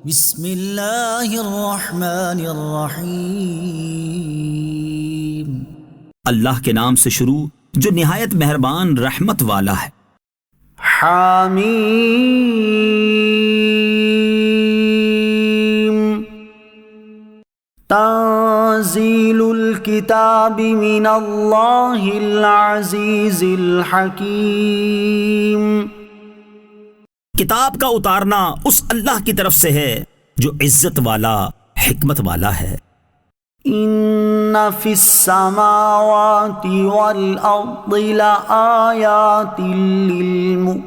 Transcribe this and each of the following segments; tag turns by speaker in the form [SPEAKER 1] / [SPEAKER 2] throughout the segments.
[SPEAKER 1] بسم اللہ الرحمن الرحیم۔
[SPEAKER 2] اللہ کے نام سے شروع جو نہایت مہربان رحمت والا ہے۔
[SPEAKER 3] حامیم تنزیل الکتاب من اللہ العزیز الحکیم۔
[SPEAKER 2] کتاب کا اتارنا اس اللہ کی طرف سے ہے جو عزت والا حکمت والا ہے۔
[SPEAKER 3] ان فی السماوات والارض لآیات للمؤمنین۔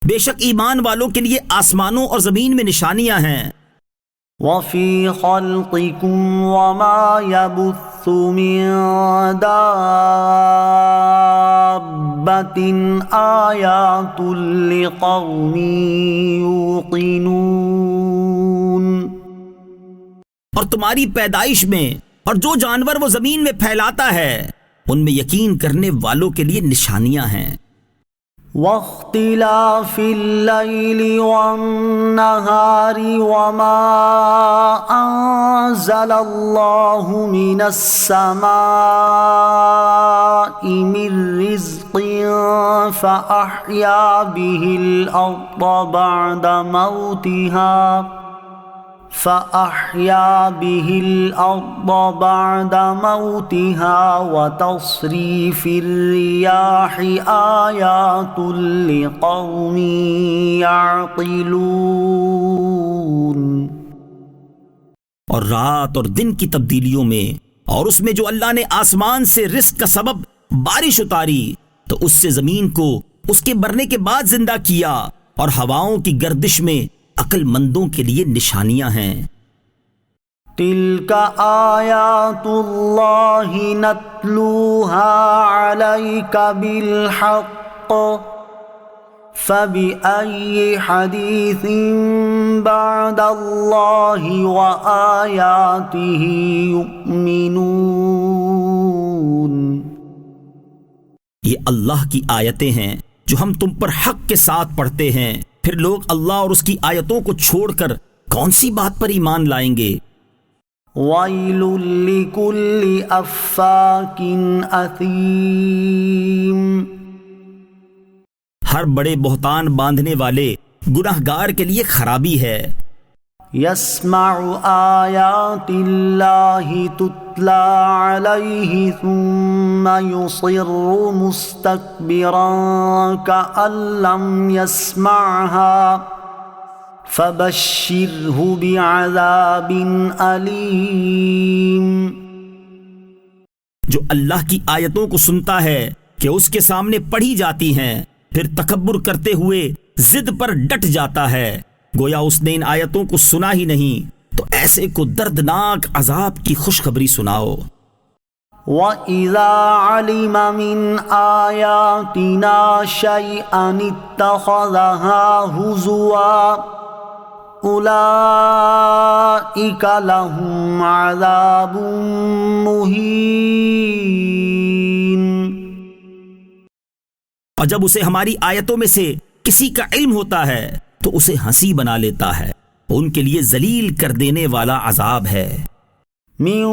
[SPEAKER 2] بے شک ایمان والوں کے لیے آسمانوں اور زمین میں نشانیاں ہیں۔
[SPEAKER 3] وفی خلقکم وما یبث من دابۃ آیات لقوم یوقنون۔
[SPEAKER 2] اور تمہاری پیدائش میں اور جو جانور وہ زمین میں پھیلاتا ہے ان میں یقین کرنے والوں کے لیے نشانیاں ہیں۔
[SPEAKER 3] واختلاف اللیل والنہار وما انزل اللہ من السماء من رزق فأحیا به الارض بعد موتها وتصریف الریاح آیات لقوم یعقلون۔
[SPEAKER 2] اور رات اور دن کی تبدیلیوں میں اور اس میں جو اللہ نے آسمان سے رزق کا سبب بارش اتاری تو اس سے زمین کو اس کے مرنے کے بعد زندہ کیا، اور ہواؤں کی گردش میں عقل مندوں کے لیے نشانیاں ہیں۔
[SPEAKER 3] تلک آیات اللہ نتلوها علیک بالحق فبأي حدیث بعد اللہ وآیاته یؤمنون۔
[SPEAKER 2] یہ اللہ کی آیتیں ہیں جو ہم تم پر حق کے ساتھ پڑھتے ہیں، پھر لوگ اللہ اور اس کی آیتوں کو چھوڑ کر کون سی بات پر ایمان لائیں گے؟
[SPEAKER 3] وَيْلٌ لِكُلِّ أَفَّاكٍ أَثِيمٍ۔
[SPEAKER 2] ہر بڑے بہتان باندھنے والے گناہگار کے لیے خرابی ہے۔
[SPEAKER 3] يَسْمَعُ آیات اللہ تُتْلَى عَلَيْهِ ثُمَّ يُصِرُّ مُسْتَكْبِرًا كَأَن لَّمْ يَسْمَعْهَا فَبَشِّرْهُ بِعَذَابٍ أَلِيمٍ۔
[SPEAKER 2] جو اللہ کی آیتوں کو سنتا ہے کہ اس کے سامنے پڑھی جاتی ہیں پھر تکبر کرتے ہوئے ضد پر ڈٹ جاتا ہے گویا اس نے ان آیتوں کو سنا ہی نہیں، تو ایسے کو دردناک عذاب کی خوشخبری سناؤ۔
[SPEAKER 3] وَإِذَا عَلِمَ مِنْ آيَاتِنَا شَيْئًا اتَّخَذَهَا هُزُوًا أُولَئِكَ لَهُمْ عَذَابٌ مُهِينٌ۔
[SPEAKER 2] اور جب اسے ہماری آیتوں میں سے کسی کا علم ہوتا ہے تو اسے ہنسی بنا لیتا ہے، ان کے لیے ذلیل کر دینے والا عذاب ہے۔
[SPEAKER 3] من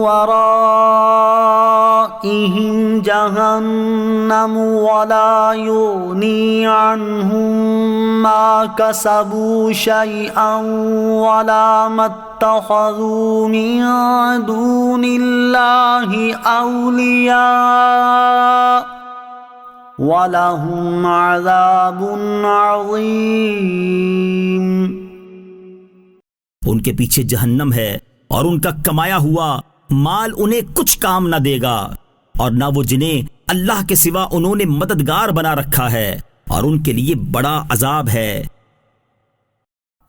[SPEAKER 3] ورائهم جہنم ولا یغنی عنهم ما کسبوا شیئا ولا ما اتخذوا من دون اللہ اولیاء وَلَهُمْ عَذَابٌ عَظِيمٌ۔
[SPEAKER 2] ان کے پیچھے جہنم ہے اور ان کا کمایا ہوا مال انہیں کچھ کام نہ دے گا، اور نہ وہ جنہیں اللہ کے سوا انہوں نے مددگار بنا رکھا ہے، اور ان کے لیے بڑا عذاب ہے۔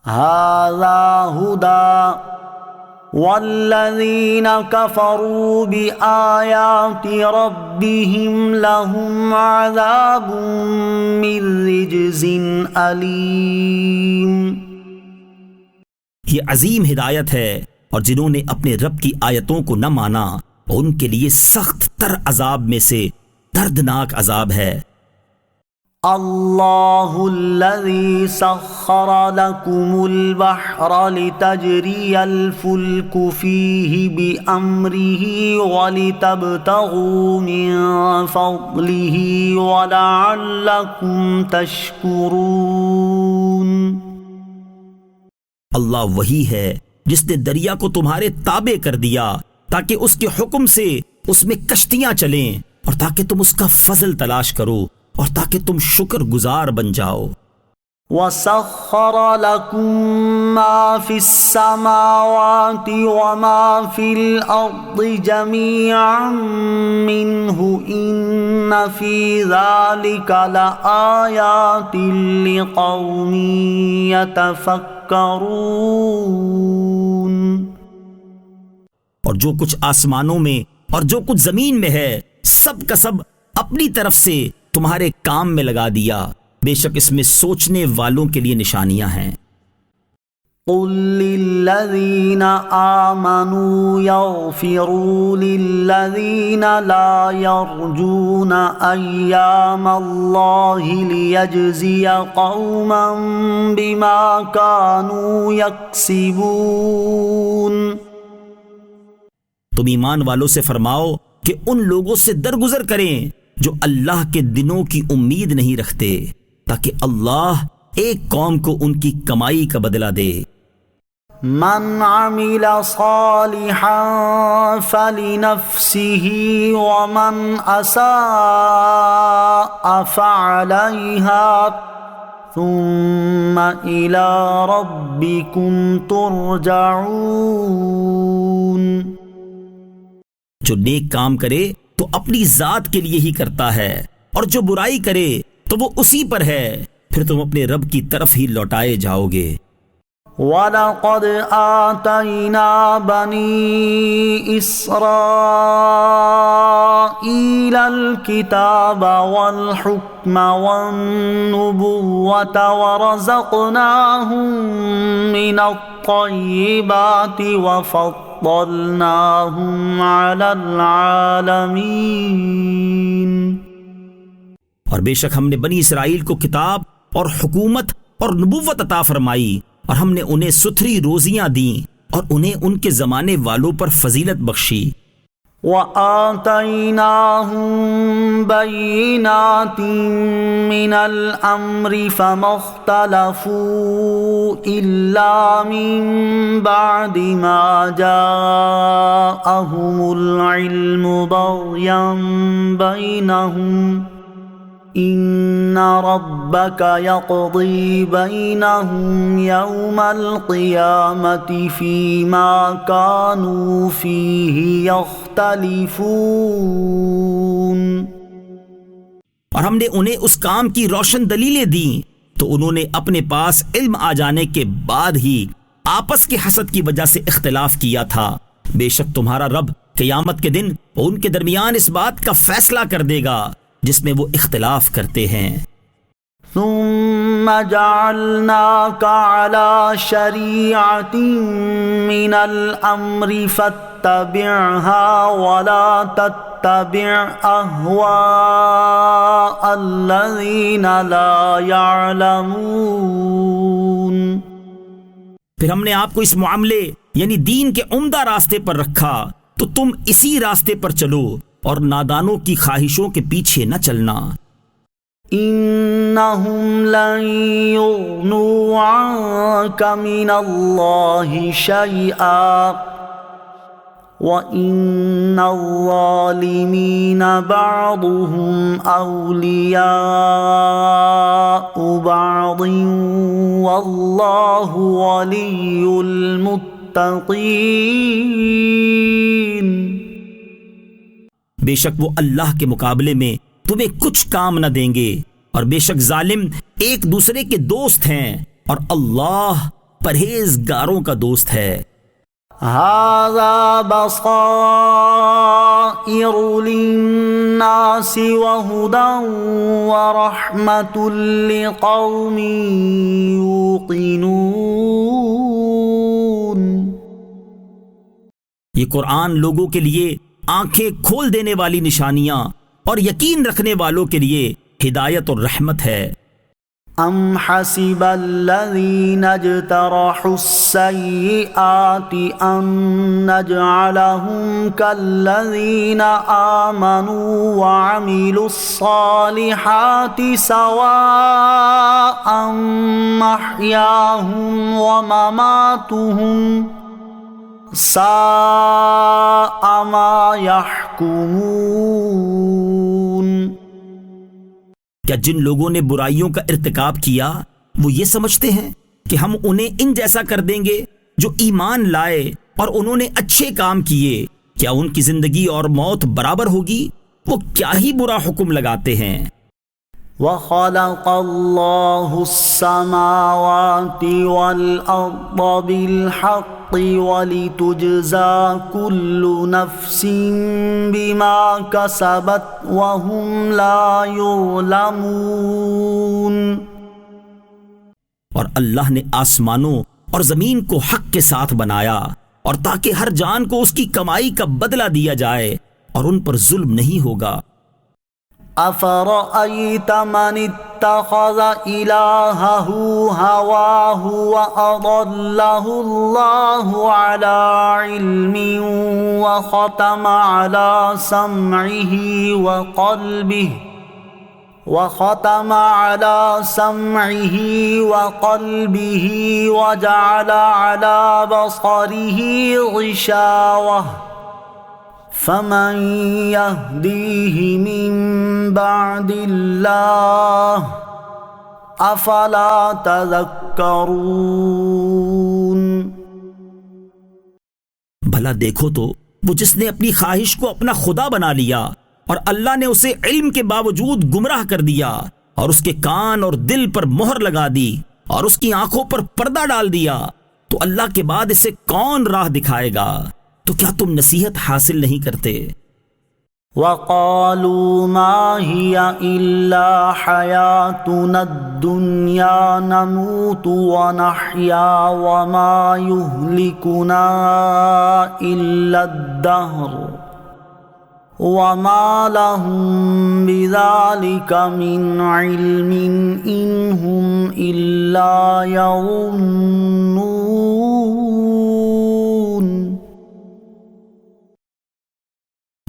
[SPEAKER 3] هَذَا هُدًى وَالَّذِينَ كَفَرُوا بِآيَاتِ رَبِّهِمْ لَهُمْ عَذَابٌ مِّن رِّجْزٍ أَلِيمٌ۔
[SPEAKER 2] یہ عظیم ہدایت ہے، اور جنہوں نے اپنے رب کی آیتوں کو نہ مانا ان کے لیے سخت تر عذاب میں سے دردناک عذاب ہے۔
[SPEAKER 3] اللہ الذی سخر لکم البحر لتجری الفلک فیہ بامرہ ولتبتغوا من فضلہ ولعلکم تشکرون۔
[SPEAKER 2] اللہ وہی ہے جس نے دریا کو تمہارے تابع کر دیا تاکہ اس کے حکم سے اس میں کشتیاں چلیں، اور تاکہ تم اس کا فضل تلاش کرو، اور تاکہ تم شکر گزار بن جاؤ۔
[SPEAKER 3] وَسَخَّرَ لَكُم مَّا فِي السَّمَاوَاتِ وَمَا فِي الْأَرْضِ جَمِيعًا مِّنْهُ إِنَّ فِي ذَلِكَ لَآيَاتٍ لِقَوْمٍ يَتَفَكَّرُونَ۔
[SPEAKER 2] اور جو کچھ آسمانوں میں اور جو کچھ زمین میں ہے، سب کا سب اپنی طرف سے تمہارے کام میں لگا دیا، بے شک اس میں سوچنے والوں کے لیے نشانیاں ہیں۔
[SPEAKER 3] قُل لِّلَّذِينَ آمَنُوا يَغْفِرُوا لِلَّذِينَ لَا يَرْجُونَ أَيَّامَ اللَّهِ لِيَجْزِيَ قَوْمًا بِمَا كَانُوا يَكْسِبُونَ۔
[SPEAKER 2] تم ایمان والوں سے فرماؤ کہ ان لوگوں سے درگزر کریں جو اللہ کے دنوں کی امید نہیں رکھتے، تاکہ اللہ ایک قوم کو ان کی کمائی کا بدلہ دے۔
[SPEAKER 3] من عمل صالحا فلنفسه ومن اساء فعليها ثم الى ربكم ترجعون۔
[SPEAKER 2] جو نیک کام کرے تو اپنی ذات کے لیے ہی کرتا ہے، اور جو برائی کرے تو وہ اسی پر ہے، پھر تم اپنے رب کی طرف ہی لوٹائے جاؤ گے۔
[SPEAKER 3] وَلَقَدْ آتَيْنَا بَنِي إِسْرَائِيلَ الْكِتَابَ وَالْحُكْمَ وَالنُّبُوَّةَ وَرَزَقْنَاهُم مِّنَ الطَّيِّبَاتِ وَفَضَّلْنَاهُمْ عَلَى الْعَالَمِينَ۔
[SPEAKER 2] اور بے شک ہم نے بنی اسرائیل کو کتاب اور حکومت اور نبوت عطا فرمائی، اور ہم نے انہیں ستھری روزیاں دیں، اور انہیں ان کے زمانے والوں پر فضیلت بخشی۔
[SPEAKER 3] وَآتَيْنَاهُمْ بَيِّنَاتٍ مِّنَ الْأَمْرِ فَمَا اخْتَلَفُوا إِلَّا مِن بَعْدِ مَا جَاءَهُمُ الْعِلْمُ بَغْيًا بَيْنَهُمْ إِنَّ رَبَّكَ يَقْضِي بَيْنَهُمْ يَوْمَ الْقِيَامَةِ فِيمَا كَانُوا فِيهِ يَخْتَلِفُونَ۔
[SPEAKER 2] اور ہم نے انہیں اس کام کی روشن دلیلیں دیں تو انہوں نے اپنے پاس علم آ جانے کے بعد ہی آپس کے حسد کی وجہ سے اختلاف کیا تھا۔ بے شک تمہارا رب قیامت کے دن ان کے درمیان اس بات کا فیصلہ کر دے گا جس میں وہ اختلاف کرتے ہیں۔
[SPEAKER 3] ثم جعلناك على شريعة من الأمر فاتبعها ولا تتبع أهواء الذين لا يعلمون۔
[SPEAKER 2] پھر ہم نے آپ کو اس معاملے یعنی دین کے عمدہ راستے پر رکھا، تو تم اسی راستے پر چلو اور نادانوں کی خواہشوں کے پیچھے نہ چلنا۔
[SPEAKER 3] انہم لن یغنوا عنک من اللہ شیئا وَإِنَّ الظَّالِمِينَ بَعْضُهُمْ أَوْلِيَاءُ بَعْضٍ وَاللَّهُ وَلِيُّ الْمُتَّقِينَ۔
[SPEAKER 2] بے شک وہ اللہ کے مقابلے میں تمہیں کچھ کام نہ دیں گے، اور بے شک ظالم ایک دوسرے کے دوست ہیں، اور اللہ پرہیزگاروں کا دوست ہے۔
[SPEAKER 3] هذا بصائر للناس وهدى ورحمة لقوم يوقنون۔
[SPEAKER 2] یہ قرآن لوگوں کے لیے آنکھیں کھول دینے والی نشانیاں اور یقین رکھنے والوں کے لیے ہدایت اور رحمت ہے۔
[SPEAKER 3] ام حسب الذین اجترحوا السیئات ان نجعلهم كالذین آمنوا وعملوا الصالحات سواء محیاهم ومماتهم ساء ما يحکمون۔
[SPEAKER 2] کیا جن لوگوں نے برائیوں کا ارتکاب کیا وہ یہ سمجھتے ہیں کہ ہم انہیں ان جیسا کر دیں گے جو ایمان لائے اور انہوں نے اچھے کام کیے؟ کیا ان کی زندگی اور موت برابر ہوگی؟ وہ کیا ہی برا حکم لگاتے ہیں۔
[SPEAKER 3] وَخَلَقَ اللَّهُ السَّمَاوَاتِ وَالْأَرْضَ بِالْحَقِّ وَلِتُجْزَى كُلُّ نَفْسٍ بِمَا كَسَبَتْ وَهُمْ لَا يُظْلَمُونَ۔
[SPEAKER 2] اور اللہ نے آسمانوں اور زمین کو حق کے ساتھ بنایا اور تاکہ ہر جان کو اس کی کمائی کا بدلہ دیا جائے اور ان پر ظلم نہیں ہوگا۔
[SPEAKER 3] أَفَرَأَيْتَ مَنِ اتَّخَذَ إِلَٰهَهُ هَوَاهُ وَأَضَلَّهُ اللَّهُ عَلَىٰ عِلْمٍ وَخَتَمَ عَلَىٰ سَمْعِهِ وَقَلْبِهِ وَجَعَلَ عَلَىٰ بَصَرِهِ غِشَاوَةً فَمَن يَهْدِيهِ مِن بَعْدِ اللَّهِ أَفَلَا تَذَكَّرُونَ۔
[SPEAKER 2] بھلا دیکھو تو وہ جس نے اپنی خواہش کو اپنا خدا بنا لیا اور اللہ نے اسے علم کے باوجود گمراہ کر دیا اور اس کے کان اور دل پر مہر لگا دی اور اس کی آنکھوں پر پردہ ڈال دیا، تو اللہ کے بعد اسے کون راہ دکھائے گا؟ تو کیا تم نصیحت حاصل نہیں کرتے؟
[SPEAKER 3] وَقَالُوا مَا هِيَ إِلَّا حَيَاتُنَا الدُّنْيَا نَمُوتُ وَنَحْيَا وَمَا يُهْلِكُنَا إِلَّا الدَّهْرُ وَمَا لَهُم بِذَلِكَ مِنْ عِلْمٍ إِنْ هُمْ إِلَّا يَظُنُّونَ۔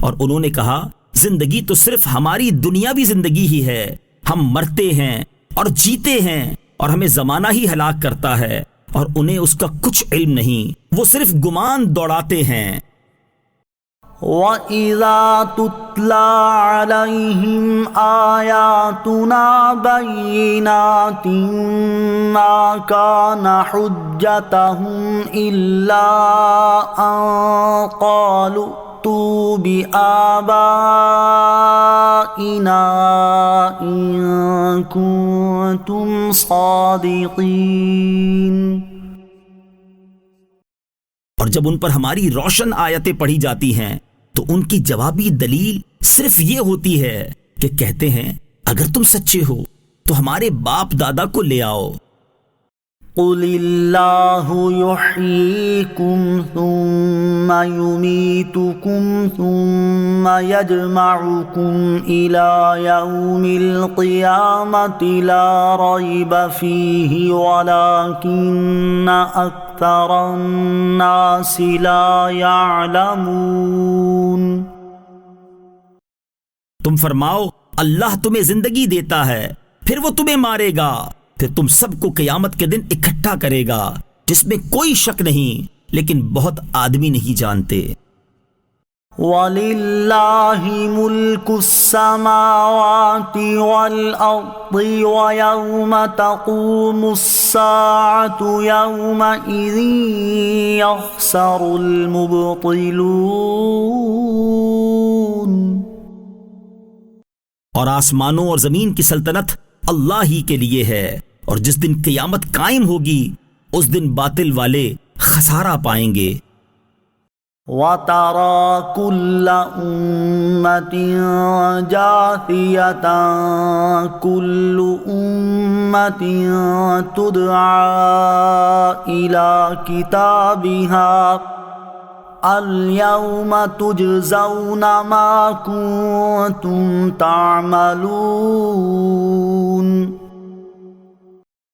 [SPEAKER 2] اور انہوں نے کہا زندگی تو صرف ہماری دنیاوی زندگی ہی ہے، ہم مرتے ہیں اور جیتے ہیں اور ہمیں زمانہ ہی ہلاک کرتا ہے اور انہیں اس کا کچھ علم نہیں، وہ صرف گمان دوڑاتے ہیں۔
[SPEAKER 3] وَإِذَا تُتْلَى عَلَيْهِمْ آيَاتُنَا بَيِّنَاتٍ مَا كَانَ حُجَّتَهُمْ إِلَّا أَن قَالُوا ائْتُوا بِآبَائِنَا إِن كُنتُمْ صَادِقِينَ۔
[SPEAKER 2] اور جب ان پر ہماری روشن آیتیں پڑھی جاتی ہیں تو ان کی جوابی دلیل صرف یہ ہوتی ہے کہ کہتے ہیں اگر تم سچے ہو تو ہمارے باپ دادا کو لے آؤ۔
[SPEAKER 3] قُلِ اللَّهُ يُحْيِيكُمْ ثُمَّ يُمِيتُكُمْ ثُمَّ يَجْمَعُكُمْ إِلَى يَوْمِ الْقِيَامَةِ لَا رَيْبَ فِيهِ وَلَكِنَّ أَكْثَرَ النَّاسِ لَا يَعْلَمُونَ۔
[SPEAKER 2] تم فرماؤ اللہ تمہیں زندگی دیتا ہے پھر وہ تمہیں مارے گا، پھر تم سب کو قیامت کے دن اکٹھا کرے گا جس میں کوئی شک نہیں، لیکن بہت آدمی نہیں جانتے۔
[SPEAKER 3] وَلِلَّهِ مُلْكُ السَّمَاوَاتِ وَالْأَرْضِ وَيَوْمَ تَقُومُ السَّاعَةُ يَوْمَئِذٍ يَخْسَرُ الْمُبْطِلُونَ۔
[SPEAKER 2] اور آسمانوں اور زمین کی سلطنت اللہ ہی کے لیے ہے، اور جس دن قیامت قائم ہوگی اس دن باطل والے خسارہ پائیں گے۔
[SPEAKER 3] وَتَرَى كُلَّ أُمَّةٍ جَاثِيَةً كُلُّ أُمَّةٍ تُدْعَى إِلَى كِتَابِهَا اليوم تجزون ما كنتم تعملون،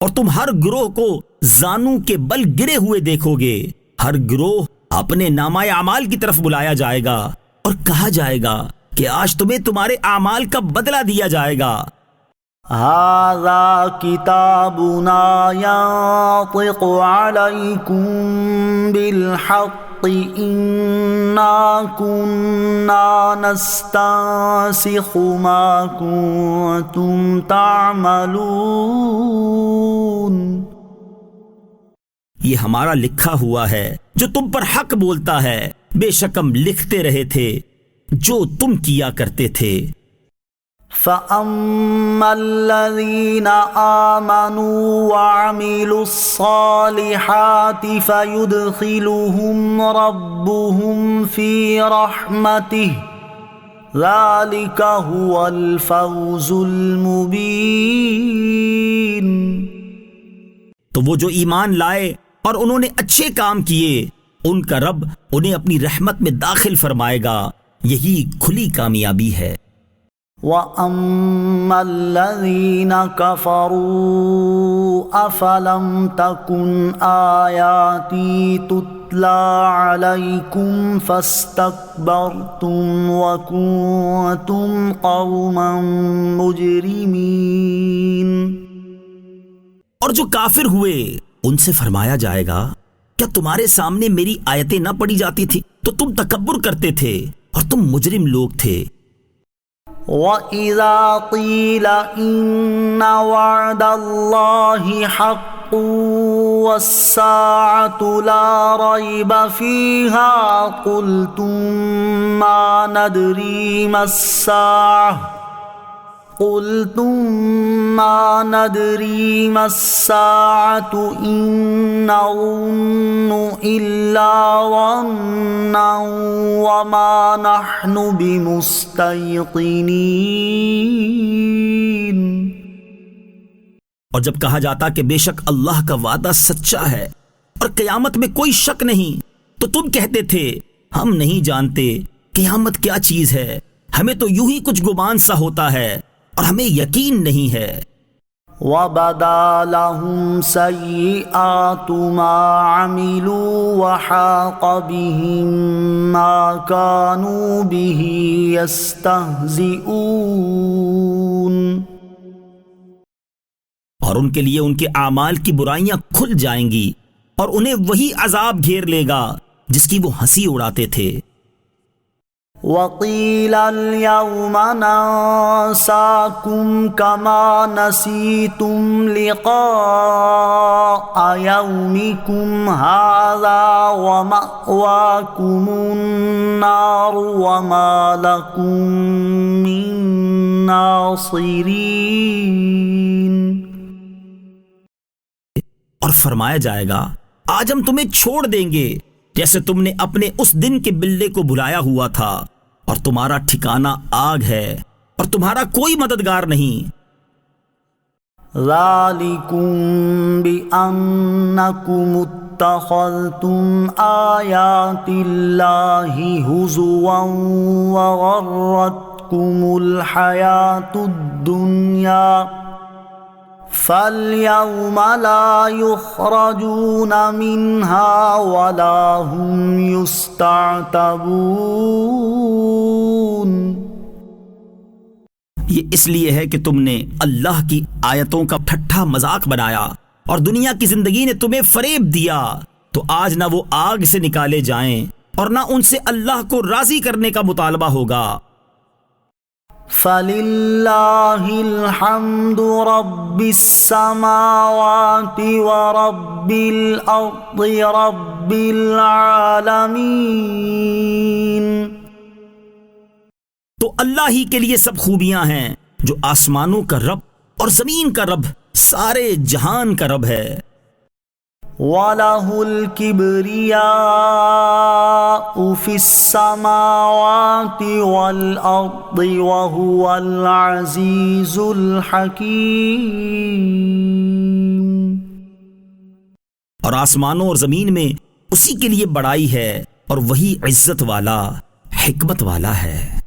[SPEAKER 2] اور تم ہر گروہ کو زانو کے بل گرے ہوئے دیکھو گے۔ ہر گروہ اپنے نامہ اعمال کی طرف بلایا جائے گا اور کہا جائے گا کہ آج تمہیں تمہارے اعمال کا بدلہ دیا جائے گا۔
[SPEAKER 3] هذا كتابنا ينطق عليكم بالحق إنا كنا نستنسخ ما كنتم تعملون،
[SPEAKER 2] یہ ہمارا لکھا ہوا ہے جو تم پر حق بولتا ہے، بے شک ہم لکھتے رہے تھے جو تم کیا کرتے تھے۔
[SPEAKER 3] فَأَمَّا الَّذِينَ آمَنُوا وَعَمِلُوا الصَّالِحَاتِ فَيُدْخِلُهُمْ رَبُّهُمْ فِي رَحْمَتِهِ ذَلِكَ هُوَ الْفَوْزُ الْمُبِينُ۔
[SPEAKER 2] تو وہ جو ایمان لائے اور انہوں نے اچھے کام کیے، ان کا رب انہیں اپنی رحمت میں داخل فرمائے گا، یہی کھلی کامیابی ہے۔
[SPEAKER 3] وَأَمَّا الَّذِينَ كَفَرُوا أَفَلَمْ تَكُنْ آيَاتِي تُتْلَى عَلَيْكُمْ فَاسْتَكْبَرْتُمْ وَكُنْتُمْ قَوْمًا مُجْرِمِينَ۔
[SPEAKER 2] اور جو کافر ہوئے ان سے فرمایا جائے گا، کیا تمہارے سامنے میری آیتیں نہ پڑھی جاتی تھی تو تم تکبر کرتے تھے اور تم مجرم لوگ تھے۔
[SPEAKER 3] وَإِذَا قِيلَ إِنَّ وَعْدَ اللَّهِ حَقٌّ وَالسَّاعَةُ لَا رَيْبَ فِيهَا قُلْتُم مَّا نَدْرِي مَا السَّاعَةُ إِن نَّظُنُّ إِلَّا ظَنًّا وَمَا نَحْنُ بِمُسْتَيْقِنِينَ۔
[SPEAKER 2] اور جب کہا جاتا کہ بے شک اللہ کا وعدہ سچا ہے اور قیامت میں کوئی شک نہیں، تو تم کہتے تھے ہم نہیں جانتے قیامت کیا چیز ہے، ہمیں تو یوں ہی کچھ گمان سا ہوتا ہے اور ہمیں یقین نہیں ہے۔
[SPEAKER 3] وَبَدَا لَهُمْ سَيِّئَاتُ مَا عَمِلُوا وَحَاقَ بِهِم مَّا كَانُوا بِهِ يَسْتَهْزِئُونَ۔
[SPEAKER 2] اور ان کے لیے ان کے اعمال کی برائیاں کھل جائیں گی اور انہیں وہی عذاب گھیر لے گا جس کی وہ ہنسی اڑاتے تھے۔
[SPEAKER 3] وَقِيلَ الْيَوْمَ نَنسَاكُمْ كَمَا نَسِيتُمْ لِقَاءَ يَوْمِكُمْ هَذَا وَمَأْوَاكُمُ النَّارُ وَمَا لَكُمْ مِن نَاصِرِينَ۔
[SPEAKER 2] اور فرمایا جائے گا آج ہم تمہیں چھوڑ دیں گے جیسے تم نے اپنے اس دن کے بلے کو بھلایا ہوا تھا، اور تمہارا ٹھکانہ آگ ہے اور تمہارا کوئی مددگار نہیں۔
[SPEAKER 3] ذَلِكُمْ بِأَنَّكُمُ اتَّخَذْتُمْ آيَاتِ اللَّهِ هُزُوًا وَغَرَّتْكُمُ الْحَيَاةُ الدُّنْيَا فَالْيَوْمَ لَا يُخْرَجُونَ مِنْهَا وَلَا هُمْ يُسْتَعْتَبُونَ۔
[SPEAKER 2] یہ اس لیے ہے کہ تم نے اللہ کی آیتوں کا ٹھٹھا مذاق بنایا اور دنیا کی زندگی نے تمہیں فریب دیا، تو آج نہ وہ آگ سے نکالے جائیں اور نہ ان سے اللہ کو راضی کرنے کا مطالبہ ہوگا۔
[SPEAKER 3] فَلِلَّهِ الْحَمْدُ رَبِّ السَّمَاوَاتِ وَرَبِّ الْأَرْضِ رَبِّ الْعَالَمِينَ۔
[SPEAKER 2] تو اللہ ہی کے لیے سب خوبیاں ہیں جو آسمانوں کا رب اور زمین کا رب، سارے جہان کا رب ہے۔
[SPEAKER 3] وَلَهُ الْكِبْرِيَاءُ فِي السَّمَاوَاتِ وَالْأَرْضِ وَهُوَ الْعَزِيزُ الْحَكِيمُ۔
[SPEAKER 2] اور آسمانوں اور زمین میں اسی کے لیے بڑائی ہے اور وہی عزت والا حکمت والا ہے۔